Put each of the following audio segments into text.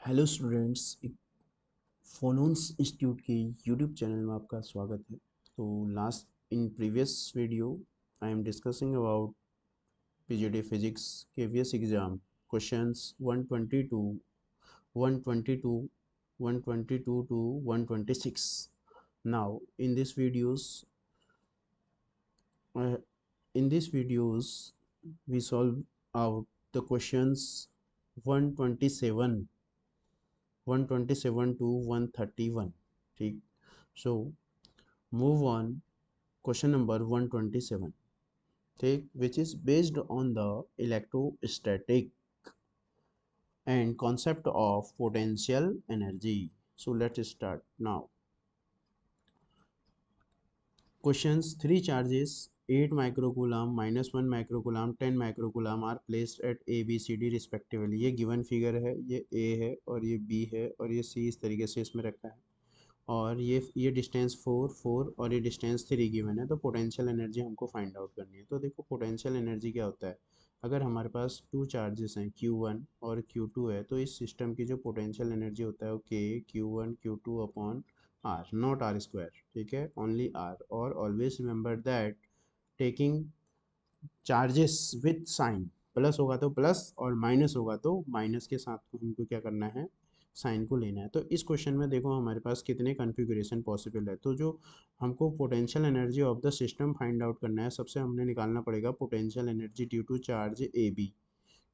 Hello students, फोनोन्स institute के YouTube channel में आपका स्वागत है। तो last in previous video I am discussing about PGD physics KVS exam questions 122 122 122 to 126. Now uh, in these videos we solve out the questions 127 127 to 131. ठीक. So move on. Question number 127. ठीक, which is based on the electrostatic and concept of potential energy. So let's start now. Questions: three charges 8 microcoulomb, -1 microcoulomb, 10 microcoulomb are placed at A, B, C, D respectively. ये given figure है, ये A है और ये B है और ये C इस तरीके से इसमें रखा है और ये डिस्टेंस 4 और ये डिस्टेंस 3 गिवन है। तो पोटेंशियल एनर्जी हमको फाइंड आउट करनी है। तो देखो पोटेंशियल एनर्जी क्या होता है, अगर हमारे पास टू चार्जेस हैं Q1 और Q2 है तो इस सिस्टम की जो पोटेंशियल एनर्जी होता है वो K Q1 Q2 upon R, not R square, ठीक है, ओनली आर। और always remember that taking charges with sign, plus होगा तो प्लस और माइनस होगा तो माइनस के साथ हमको क्या करना है, साइन को लेना है। तो इस क्वेश्चन में देखो हमारे पास कितने कन्फिगरेशन पॉसिबल है। तो जो हमको potential energy of the system find out करना है, सबसे हमने निकालना पड़ेगा potential energy due to charge A B,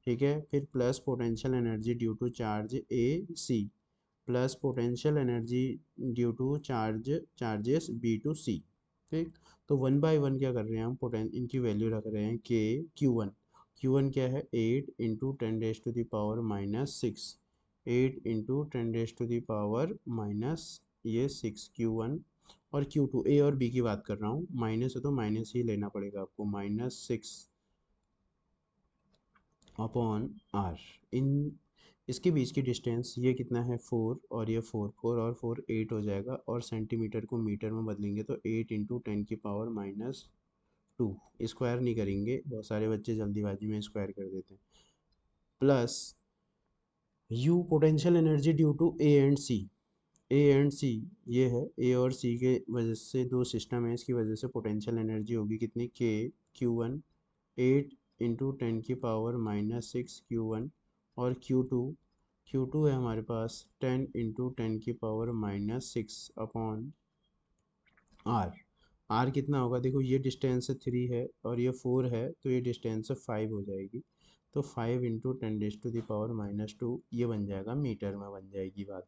ठीक है, फिर plus potential energy due to charge A C, plus potential energy due to charges B to C. ठीक, तो वन बाय वन क्या कर रहे हैं हम, इनकी वैल्यू रख रहे हैं के क्यू वन क्या है 8 × 10⁻⁻⁻6, 8 × 10⁻⁻⁻6 Q1। और Q2 ए और बी की बात कर रहा हूँ, माइनस है तो माइनस ही लेना पड़ेगा आपको, -6 अपॉन आर। इन इसके बीच की डिस्टेंस ये कितना है 4 और ये 4 और 4 8 हो जाएगा और सेंटीमीटर को मीटर में बदलेंगे तो 8 × 10⁻²। स्क्वायर नहीं करेंगे, बहुत सारे बच्चे जल्दीबाजी में स्क्वायर कर देते हैं। Plus U potential energy due to A and C ये है, ए और सी के वजह से दो सिस्टम है, इसकी वजह से पोटेंशियल एनर्जी होगी कितनी, के Q1 8 × 10⁻⁻6 Q1 और Q2 है हमारे पास 10 × 10⁻⁻6 अपॉन आर। आर कितना होगा, देखो ये डिस्टेंस 3 है और ये 4 है तो ये डिस्टेंस 5 हो जाएगी। तो 5 × 10⁻², ये बन जाएगा, मीटर में बन जाएगी बात,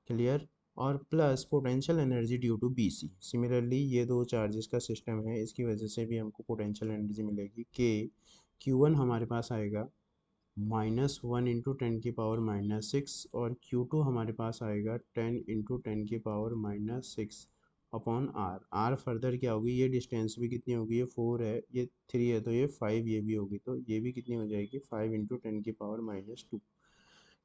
क्लियर। और plus potential energy due to B C, similarly ये दो चार्जेस का सिस्टम है, इसकी वजह से भी हमको पोटेंशियल एनर्जी मिलेगी के Q1 हमारे पास आएगा -1 × 10⁻⁻6 और Q2 हमारे पास आएगा 10 × 10⁻⁻6 अपॉन आर। आर फर्दर क्या होगी, ये डिस्टेंस भी कितनी होगी, ये 4 है, ये 3 है तो ये 5 ये भी होगी, तो ये भी कितनी हो जाएगी 5 × 10⁻²।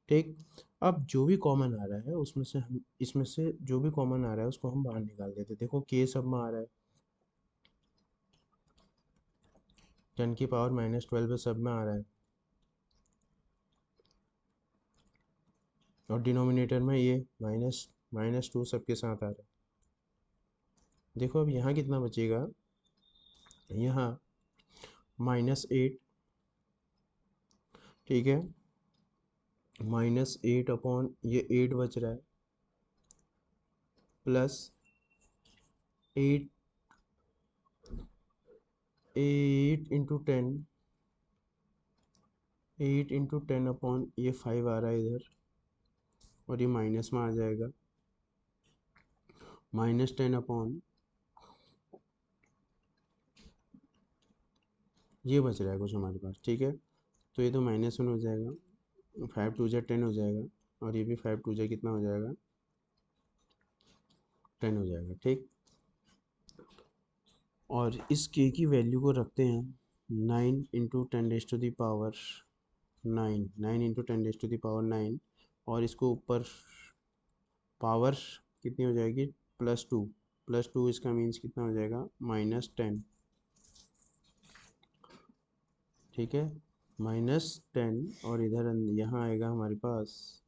ठीक, अब जो भी कॉमन आ रहा है उसमें से हम, इसमें से जो भी कॉमन आ रहा है उसको हम बाहर निकाल देते। देखो के सब में आ रहा है, 10⁻⁻12 सब में आ रहा है और डिनोमिनेटर में ये -2 सबके साथ आ रहा है। देखो अब यहाँ कितना बचेगा, यहाँ -8, ठीक है, -8 अपॉन ये 8 बच रहा है, प्लस 8 8 × 10 अपॉन ये 5 आ रहा है इधर और ये माइनस में आ जाएगा, -10 अपॉन ये बच रहा है कुछ हमारे पास, ठीक है। तो ये तो -1 हो जाएगा, 5 × 2 = 10 हो जाएगा और ये भी 5 × 2 कितना हो जाएगा, 10 हो जाएगा, ठीक। और इस के की वैल्यू को रखते हैं 9 × 10⁻⁹ और इसको ऊपर पावर कितनी हो जाएगी, +2 इसका मीन्स कितना हो जाएगा, -10, ठीक है, -10 और इधर यहाँ आएगा हमारे पास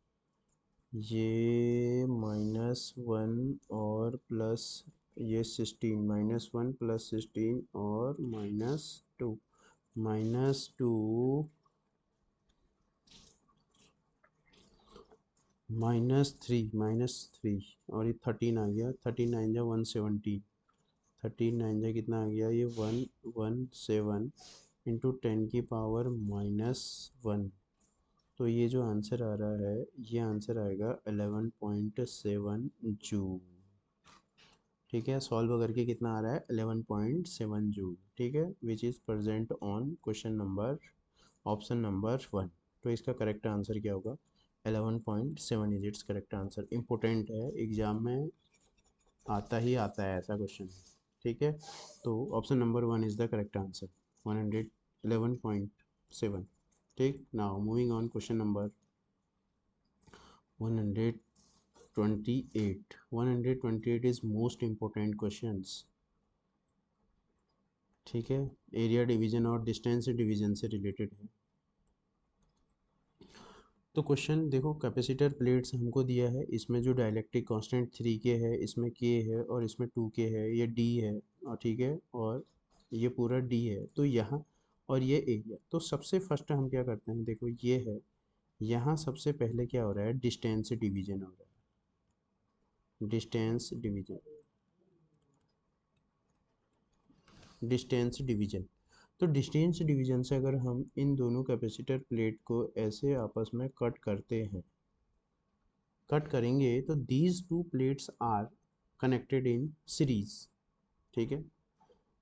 ये -1 और प्लस ये 16, -1 + 16 और -2, -2 -3 और ये 13 आ गया। 13 9 जा 117, 13 9 जा कितना आ गया ये 117 इंटू 10 की पावर -1। तो ये जो आंसर आ रहा है ये आंसर आएगा 11.7 जूल। ठीक है, सॉल्व करके कितना आ रहा है 11.7 जूल। ठीक है, which is present on question number option number 1। तो इसका करेक्ट आंसर क्या होगा 11.7 is it's correct answer. Important है, एग्जाम में आता ही आता है ऐसा क्वेश्चन। ठीक है, तो option number 1 is the correct answer 111.7। ठीक, now moving on question number 128। 128 is most important questions. ठीक है, एरिया डिवीजन और डिस्टेंस डिवीजन से रिलेटेड है। तो क्वेश्चन देखो, कैपेसिटर प्लेट्स हमको दिया है, इसमें जो डाइलेक्ट्रिक कांस्टेंट 3K है, इसमें K है और इसमें 2K है, ये D है और ठीक है, और ये पूरा D है। तो यहाँ और ये एरिया, तो सबसे फर्स्ट हम क्या करते हैं, देखो ये है, यहाँ सबसे पहले क्या हो रहा है डिस्टेंस डिवीजन हो रहा है। Distance division. तो डिस्टेंस डिवीजन से अगर हम इन दोनों कैपेसिटर प्लेट को ऐसे आपस में कट करते हैं, कट करेंगे तो these two plates are connected in series. ठीक है,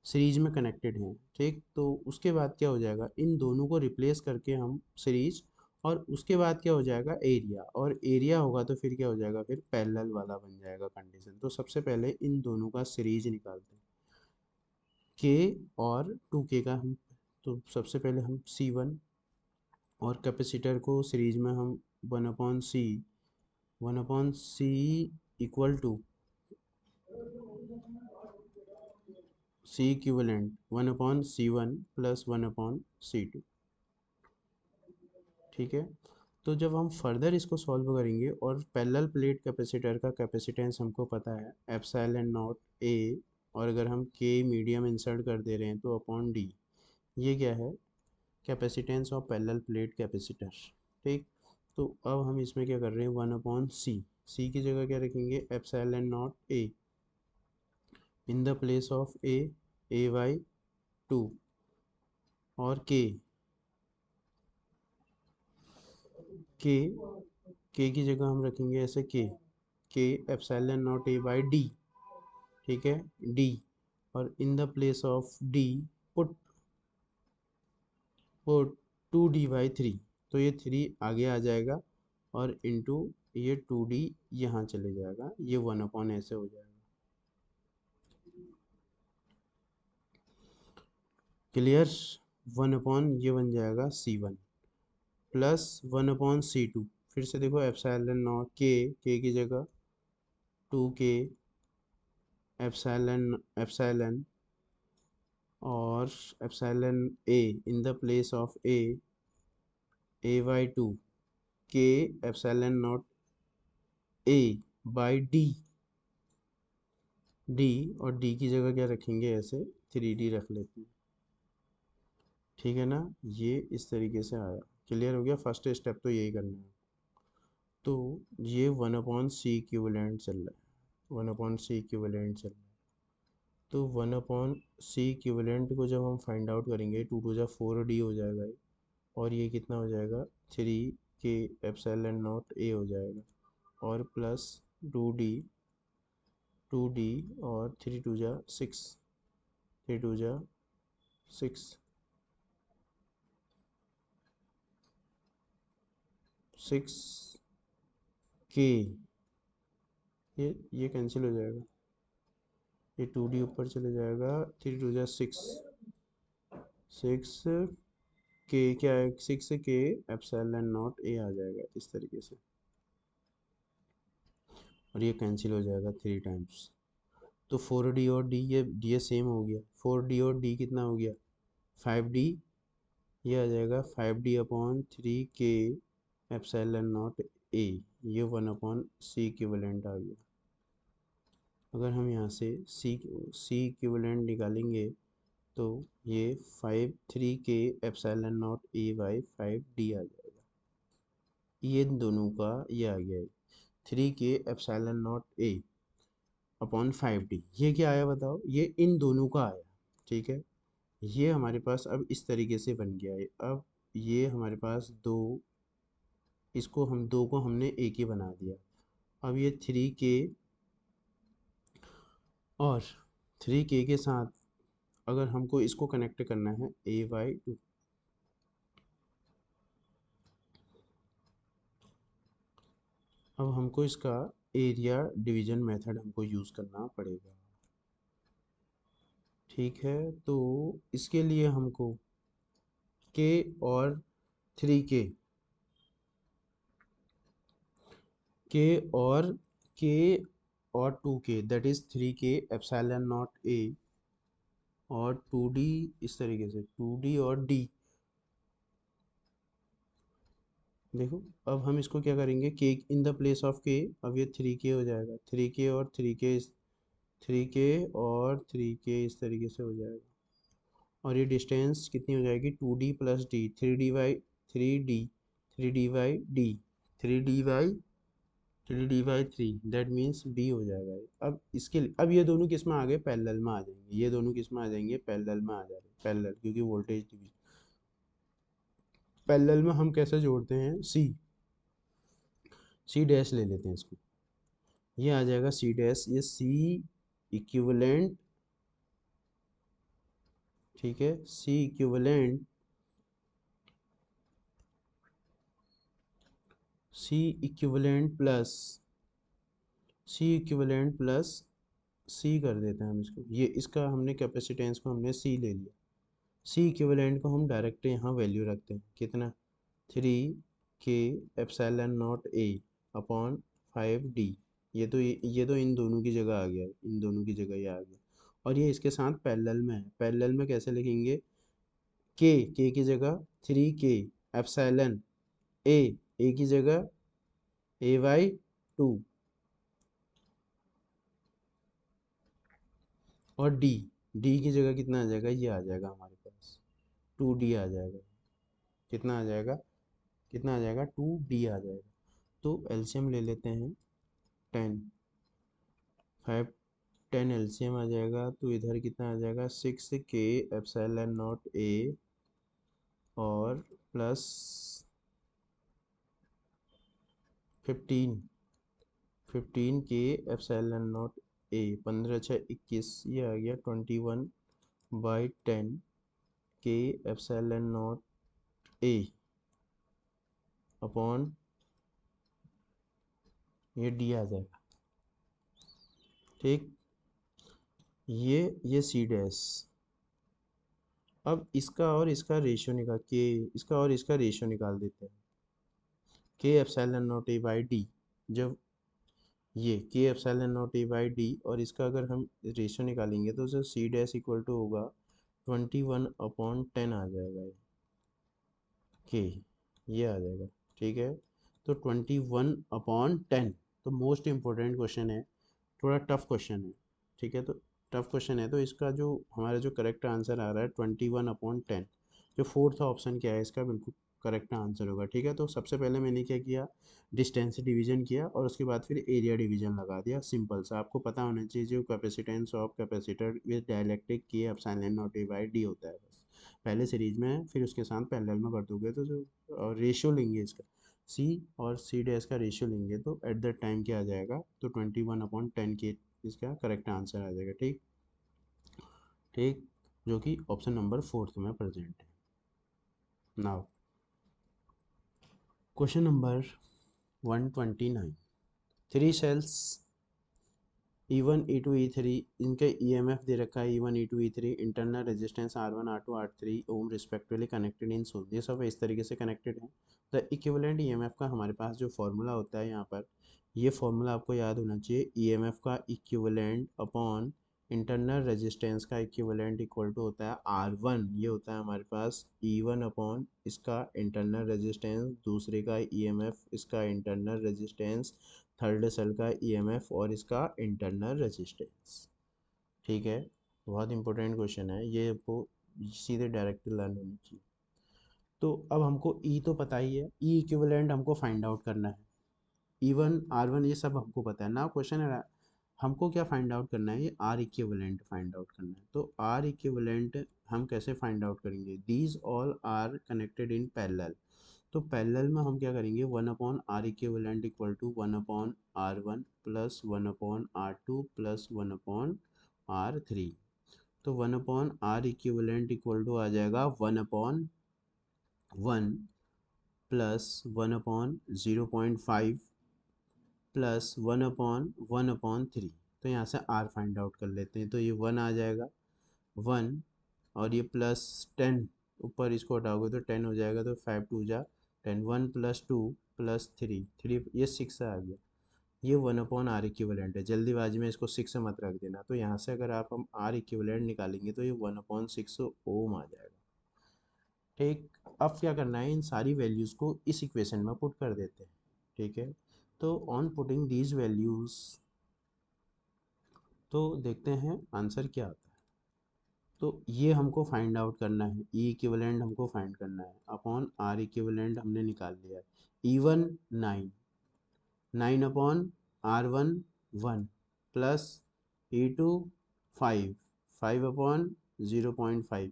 सीरीज में कनेक्टेड हैं। ठीक, तो उसके बाद क्या हो जाएगा, इन दोनों को रिप्लेस करके हम सीरीज, और उसके बाद क्या हो जाएगा एरिया, और एरिया होगा तो फिर क्या हो जाएगा, फिर पैरेलल वाला बन जाएगा कंडीशन। तो सबसे पहले इन दोनों का सीरीज निकालते हैं, के और 2K का हम। तो सबसे पहले हम C1 और कैपेसिटर को सीरीज में हम 1/C equal to C equivalent 1/C1 + 1/C2। ठीक है, तो जब हम फर्दर इसको सॉल्व करेंगे और पैरेलल प्लेट कैपेसिटर का कैपेसिटेंस हमको पता है एप्सिलॉन नॉट A, और अगर हम K मीडियम इंसर्ट कर दे रहे हैं तो अपॉन D, ये क्या है capacitance of parallel plate capacitor. ठीक, तो अब हम इसमें क्या कर रहे हैं 1/C, C की जगह क्या रखेंगे epsilon not A in the place of A/2, और K की जगह हम रखेंगे ऐसे K एप्सिलॉन नॉट A/D। ठीक है, D, और in the place of D put put 2D/3। तो ये 3 आगे आ जाएगा और इंटू ये 2D यहाँ चले जाएगा, ये 1/, ऐसे हो जाएगा। क्लियर, 1/, ये बन जाएगा C1 प्लस 1/C2। फिर से देखो एप्सिलॉन नॉट K की जगह 2K एप्सिलॉन और epsilon A in the place of A/2, K epsilon not A/D, D, और D की जगह क्या रखेंगे ऐसे 3D रख लेते हैं। ठीक है ना, ये इस तरीके से आया। क्लियर हो गया, फर्स्ट स्टेप तो यही करना है। तो ये 1/C इक्विवेलेंट चल रहा है, 1/C इक्विवेलेंट चल रहा है। तो 1/C इक्विवेलेंट को जब हम फाइंड आउट करेंगे 2 × 4D हो जाएगा, और ये कितना हो जाएगा 3K एप्सिलॉन नॉट A हो जाएगा, और प्लस 2D और 3 × 2 = 6, 3 × 2 = 6, 6K, ये कैंसिल हो जाएगा, ये 2D ऊपर चले जाएगा, 3 × 2 = 6, 6K क्या है 6K एप्सिलॉन नॉट A आ जाएगा इस तरीके से, और ये कैंसिल हो जाएगा 3 टाइम्स। तो 4D और D, ये सेम हो गया, 4D और D कितना हो गया 5D, ये आ जाएगा 5D/3K एप्सिलॉन नॉट A, ये 1/C इक्विवेलेंट आ गया। अगर हम यहाँ से सी इक्विवेलेंट निकालेंगे तो ये 3K epsilon naught A by 5D आ जाएगा। ये दोनों का ये आ गया है 3K एप्सिलॉन नॉट ए अपॉन 5D। ये क्या आया बताओ, ये इन दोनों का आया। ठीक है, ये हमारे पास अब इस तरीके से बन गया है। अब ये हमारे पास दो, इसको हम दो को हमने एक ही बना दिया। अब ये 3K और 3K के साथ अगर हमको इसको कनेक्ट करना है A/2, अब हमको इसका एरिया डिवीजन मेथड हमको यूज़ करना पड़ेगा। ठीक है, तो इसके लिए हमको K और 3K K और K और 2K that is 3K epsilon not A और 2D, इस तरीके से 2D और D। देखो अब हम इसको क्या करेंगे, K in the place of K, अब ये 3K हो जाएगा, 3K और 3K 3K और 3K इस तरीके से हो जाएगा। और ये डिस्टेंस कितनी हो जाएगी 2D plus D, 3D by D, 3D by 3 that means B हो जाएगा ये। अब इसके लिए अब ये दोनों किस में आ गए, पैरेलल में आ जाएंगे। ये दोनों किस में आ जाएंगे, पैरेलल में आ जाएंगे। पैरेलल क्योंकि वोल्टेज डिवीजन पैरेलल में हम कैसे जोड़ते हैं, सी डैश ले लेते हैं इसको। ये आ जाएगा सी डैश, ये सी इक्विवेलेंट। ठीक है, C equivalent, C equivalent plus C कर देते हैं हम इसको। ये इसका हमने कैपेसिटेंस को हमने सी ले लिया। सी इक्विवेलेंट को हम डायरेक्ट यहाँ वैल्यू रखते हैं कितना, 3K एप्सिलॉन नॉट ए अपॉन 5D। ये तो इन दोनों की जगह आ गया है, इन दोनों की जगह ये आ गया। और ये इसके साथ पैरेलल में है। पैरेलल में कैसे लिखेंगे, के की जगह 3K एप्सिलॉन ए की जगह A/2 और डी की जगह कितना आ जाएगा, ये आ जाएगा हमारे पास 2D आ जाएगा। कितना आ जाएगा, कितना आ जाएगा 2D आ जाएगा। तो एलसीएम ले लेते हैं 10, 10 एलसीएम आ जाएगा। तो इधर कितना आ जाएगा 6K एप्सिलॉन नॉट ए और प्लस 15K एप्सिलॉन नॉट ए, 15×6 = 21, ये आ गया 21/10K एप्सिलॉन नॉट ए अपॉन ये डी आ जाएगा। ठीक, ये सी डैश। अब इसका और इसका रेशियो निकाल के, इसका और इसका रेशियो निकाल देते हैं, के epsilon naught A by D. जब ये के epsilon naught A by D और इसका अगर हम रेशियो निकालेंगे तो जो सी डैश इक्वल टू होगा 21/10 आ जाएगा ये के, ये आ जाएगा। ठीक है, तो 21/10। तो मोस्ट इम्पोर्टेंट क्वेश्चन है, थोड़ा टफ क्वेश्चन है। ठीक है, तो टफ क्वेश्चन है, तो इसका जो हमारा जो करेक्ट आंसर आ रहा है 21/10। जो फोर्थ ऑप्शन क्या है इसका बिल्कुल करेक्ट आंसर होगा। ठीक है, तो सबसे पहले मैंने क्या किया, डिस्टेंस डिवीजन किया और उसके बाद फिर एरिया डिवीजन लगा दिया। सिंपल सा, आपको पता होना चाहिए जो capacitance of capacitor with dielectric के epsilon naught A by D होता है। बस पहले सीरीज में फिर उसके साथ पैरेलल में कर दोगे तो जो रेशियो लेंगे इसका सी और सी डैश का रेशियो लेंगे तो एट द टाइम क्या आ जाएगा, तो 21/10 के इसका करेक्ट आंसर आ जाएगा। ठीक ठीक, जो कि ऑप्शन नंबर 4 में प्रेजेंट है। Now question number 129, 3 sales E1 E2 E3, इनके EMF दे रखा है E1 E2 E3, internal resistance R1 R2 R3 ohm respectively connected in soul. ये सब इस तरीके से कनेक्टेड है। द इक्विवेलेंट EMF का हमारे पास जो फॉर्मूला होता है यहाँ पर, ये फॉर्मूला आपको याद होना चाहिए, EMF का इक्विवेलेंट अपॉन इंटरनल रेजिस्टेंस का इक्विवेलेंट इक्वल टू होता है R1, ये होता है हमारे पास E1 अपॉन इसका इंटरनल रेजिस्टेंस, दूसरे का EMF, इसका इंटरनल रेजिस्टेंस, थर्ड सेल का EMF और इसका इंटरनल रेजिस्टेंस। ठीक है, बहुत इंपॉर्टेंट क्वेश्चन है ये, आपको सीधे डायरेक्ट लर्न होनी चाहिए। तो अब हमको E तो पता ही है, E इक्विवेलेंट हमको फाइंड आउट करना है। E1 R1 ये सब हमको पता है ना, क्वेश्चन है हमको क्या फाइंड आउट करना है, ये आर इक्विवेलेंट फाइंड आउट करना है। तो आर इक्विवेलेंट हम कैसे फाइंड आउट करेंगे, these all are connected in parallel. तो पैरेलल में हम क्या करेंगे, one upon R equivalent equal to one upon R1 plus one upon R2 plus one upon R3। तो one upon R equivalent equal to आ जाएगा one upon one plus one upon 0.5 plus one upon three. तो यहाँ से are find out कर लेते हैं, तो ये वन आ जाएगा, वन और ये प्लस 10, ऊपर इसको हटाओगे तो 10 हो जाएगा, तो 5 2 जा 10, one plus two plus three, three ये 6 आ गया। ये वन अपॉन आर इक्विवेलेंट है, जल्दीबाजी में इसको 6 मत रख देना। तो यहाँ से अगर आप हम आर इक्विवेलेंट निकालेंगे तो ये 1/6 ओम आ जाएगा। ठीक, अब क्या करना है, इन सारी वैल्यूज़ को इस इक्वेशन में पुट कर देते हैं। ठीक है, तो ऑन पुटिंग दीज वैल्यूज़, तो देखते हैं आंसर क्या आता है। तो ये हमको फाइंड आउट करना है, ई इक्विवेलेंट हमको फाइंड करना है, अपॉन आर इक्विवेलेंट हमने निकाल लिया है। E1 9, 9 upon R1 1 plus E2 5, 5 upon 0.5,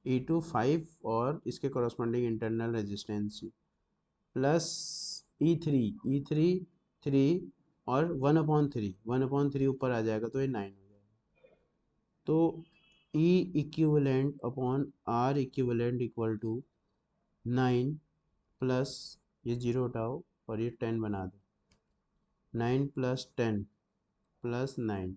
E2 5 और इसके कॉरस्पॉन्डिंग इंटरनल रेजिस्टेंस प्लस ई थ्री 3 और वन अपॉन थ्री ऊपर आ जाएगा, तो ये 9 हो जाएगा। तो E equivalent upon R equivalent equal to 9 plus ये जीरो उठाओ और ये 10 बना दो, 9 प्लस 10 प्लस 9,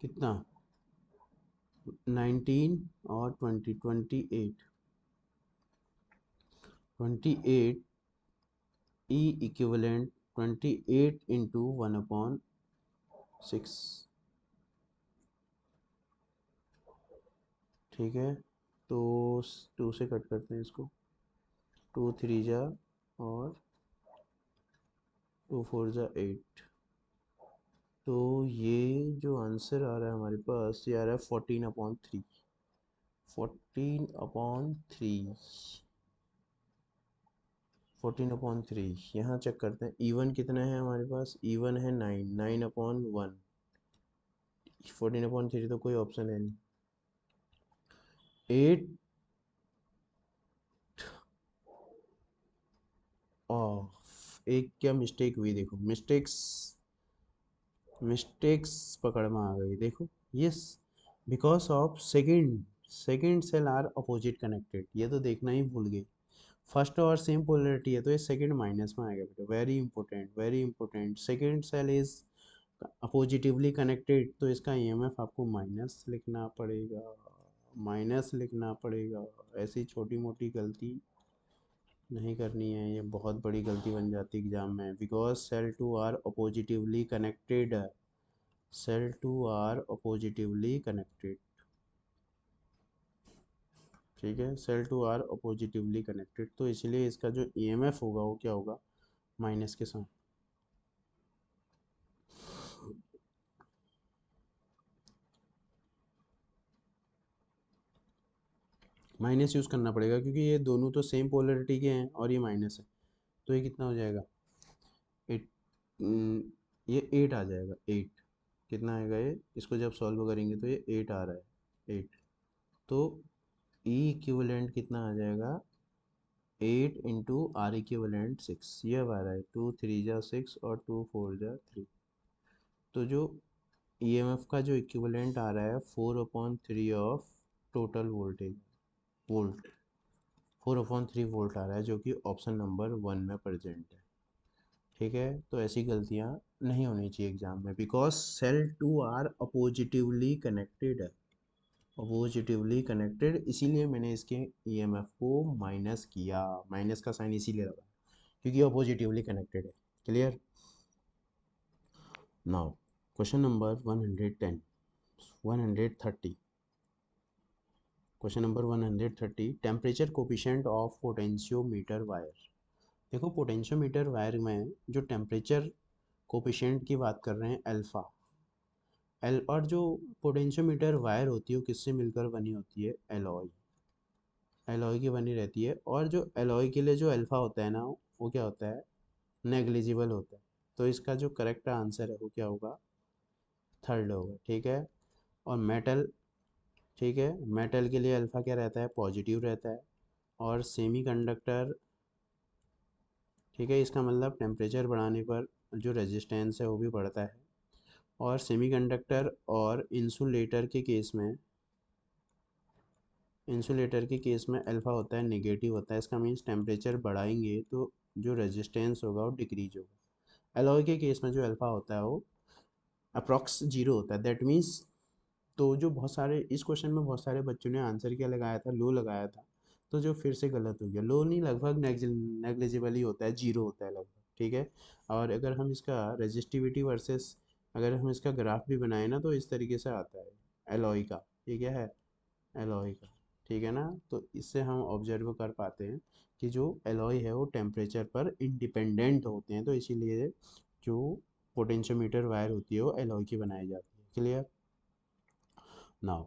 कितना 19 और 20, 28, 28 ई इक्विवेलेंट 28 इंटू 1/6। ठीक है, तो 2 से कट करते हैं इसको, 2 3 जा और 2 4 जा 8। तो ये जो आंसर आ रहा है हमारे पास, ये आ रहा है 14/3, 14/3, 14/3। यहाँ चेक करते हैं E1 कितना है हमारे पास, E1 है 9, 9/1, 14/3 तो कोई ऑप्शन है नहीं, 8 ऑफ। एक क्या मिस्टेक हुई, देखो मिस्टेक्स, मिस्टेक्स पकड़ में आ गई, देखो yes, because of second cell are opposite connected, ये तो देखना ही भूल गए। फर्स्ट और सेम पोलरिटी है तो ये सेकेंड माइनस में आएगा बेटा, very important, very important. Second cell is oppositively connected, तो इसका ईएमएफ आपको माइनस लिखना पड़ेगा, माइनस लिखना पड़ेगा। ऐसी छोटी मोटी गलती नहीं करनी है, ये बहुत बड़ी गलती बन जाती है एग्जाम में, because cell two are oppositively connected, cell two are oppositively connected. ठीक है, cell two are oppositively connected, तो इसलिए इसका जो ईएमएफ होगा वो क्या होगा, माइनस के साथ। माइनस यूज़ करना पड़ेगा क्योंकि ये दोनों तो सेम पोलरिटी के हैं और ये माइनस है, तो ये कितना हो जाएगा, 8, ये 8 आ जाएगा, 8 कितना आएगा ये, इसको जब सॉल्व करेंगे तो ये 8 आ रहा है, 8। तो ई इक्विवेलेंट कितना आ जाएगा, 8 इंटू आर इक्विवेलेंट 6, ये अब आ रहा है, 2 3 जा 6 और 2 4 जा 3। तो जो ईएमएफ का जो इक्विवेलेंट आ रहा है 4/3 of total voltage, volt 4/3 volt आ रहा है, जो कि ऑप्शन नंबर 1 में प्रेजेंट है। ठीक है, तो ऐसी गलतियाँ नहीं होनी चाहिए एग्जाम में, because cell two are oppositively connected है। पॉजिटिवली कनेक्टेड, इसीलिए मैंने इसके ईएमएफ को माइनस किया, माइनस का साइन इसीलिए लगा क्योंकि वो पॉजिटिवली कनेक्टेड है। Clear. Now question number 110 130 question number 130, temperature coefficient of potentiometer wire. देखो पोटेंशियोमीटर वायर में जो टेम्परेचर कोफिशिएंट की बात कर रहे हैं अल्फ़ा एल, और जो पोटेंशियोमीटर वायर होती है वो किससे मिलकर बनी होती है, एलॉय, एलॉय की बनी रहती है। और जो एलॉय के लिए जो अल्फ़ा होता है ना वो क्या होता है, नेग्लिजिबल होता है। तो इसका जो करेक्ट आंसर है वो क्या होगा, थर्ड होगा। ठीक है। और मेटल, ठीक है, मेटल के लिए अल्फ़ा क्या रहता है, पॉजिटिव रहता है। और सेमी कंडक्टर, ठीक है, इसका मतलब टेम्परेचर बढ़ाने पर जो रेजिस्टेंस है वो भी बढ़ता है। और सेमीकंडक्टर और इंसुलेटर के केस में, इंसुलेटर के केस में अल्फ़ा होता है नेगेटिव होता है। इसका मीन्स टेम्परेचर बढ़ाएंगे तो जो रेजिस्टेंस होगा वो डिक्रीज होगा। एलॉय के केस में जो अल्फ़ा होता है वो अप्रॉक्स जीरो होता है, दैट मीन्स। तो जो बहुत सारे इस क्वेश्चन में बहुत सारे बच्चों ने आंसर क्या लगाया था, लो लगाया था, तो जो फिर से गलत हो गया। लो नहीं, लगभग नेग्लिजिबल ही होता है, जीरो होता है लगभग। ठीक है। और अगर हम इसका रेजिस्टिविटी वर्सेस, अगर हम इसका ग्राफ भी बनाए ना तो इस तरीके से आता है एलॉय का। ये क्या है, एलॉय का। ठीक है ना। तो इससे हम ऑब्जर्व कर पाते हैं कि जो एलॉय है वो टेम्परेचर पर इंडिपेंडेंट होते हैं, तो इसीलिए जो पोटेंशियोमीटर वायर होती है वो एलॉय की बनाई जाती है। Clear. Now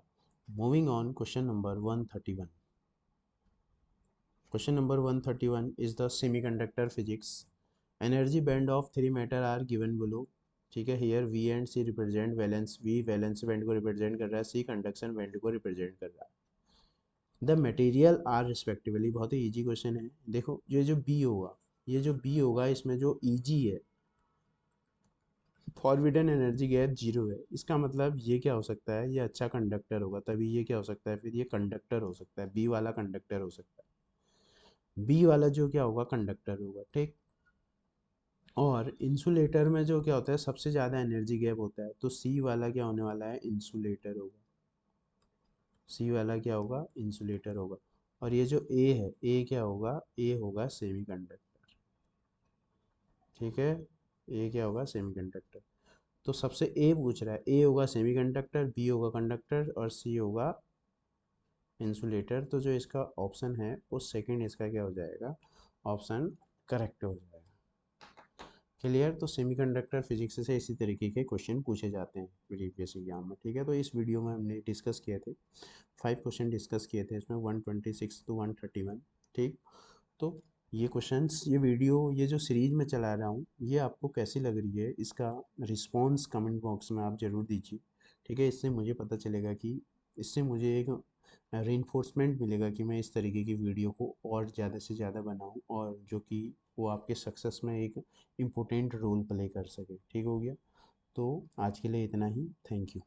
moving on, question number 131। Question number 131 is the semiconductor physics. Energy band of three matter are given below. ठीक है। here V and C represent valence, V valence band को रिप्रेजेंट कर रहा है, C कंडक्शन बैंड को represent कर रहा है। द मटेरियल आर रिस्पेक्टिवली, बहुत ही इजी क्वेश्चन है। देखो ये जो B होगा, ये जो B होगा इसमें जो Eg है, फॉरबिडन एनर्जी गैप जीरो है। इसका मतलब ये क्या हो सकता है, ये अच्छा कंडक्टर होगा, तभी ये क्या हो सकता है, फिर ये कंडक्टर हो सकता है, बी वाला कंडक्टर हो सकता है। बी वाला जो क्या होगा, कंडक्टर होगा। ठीक। और इंसुलेटर में जो क्या होता है, सबसे ज़्यादा एनर्जी गैप होता है, तो सी वाला क्या होने वाला है, इंसुलेटर होगा। सी वाला क्या होगा, इंसुलेटर होगा। और ये जो ए है, ए क्या होगा, ए होगा सेमीकंडक्टर। ठीक है। ए क्या होगा, सेमीकंडक्टर। तो सबसे ए पूछ रहा है, ए होगा सेमीकंडक्टर, बी होगा कंडक्टर और सी होगा इंसुलेटर। तो जो इसका ऑप्शन है वो सेकंड इसका क्या हो जाएगा, ऑप्शन करेक्ट हो जाएगा। क्लियर। तो सेमीकंडक्टर फिजिक्स से इसी तरीके के क्वेश्चन पूछे जाते हैं प्रीवियस एग्जाम में। ठीक है। तो इस वीडियो में हमने डिस्कस किए थे 5 क्वेश्चन डिस्कस किए थे इसमें 126 to 131। ठीक। तो ये क्वेश्चंस, ये वीडियो, ये जो सीरीज में चला रहा हूँ, ये आपको कैसी लग रही है, इसका रिस्पॉन्स कमेंट बॉक्स में आप ज़रूर दीजिए। ठीक है। इससे मुझे पता चलेगा कि, इससे मुझे एक रीइंफोर्समेंट मिलेगा कि मैं इस तरीके की वीडियो को और ज़्यादा से ज़्यादा बनाऊं, और जो कि वो आपके सक्सेस में एक इम्पोर्टेंट रोल प्ले कर सके। ठीक हो गया। तो आज के लिए इतना ही। Thank you.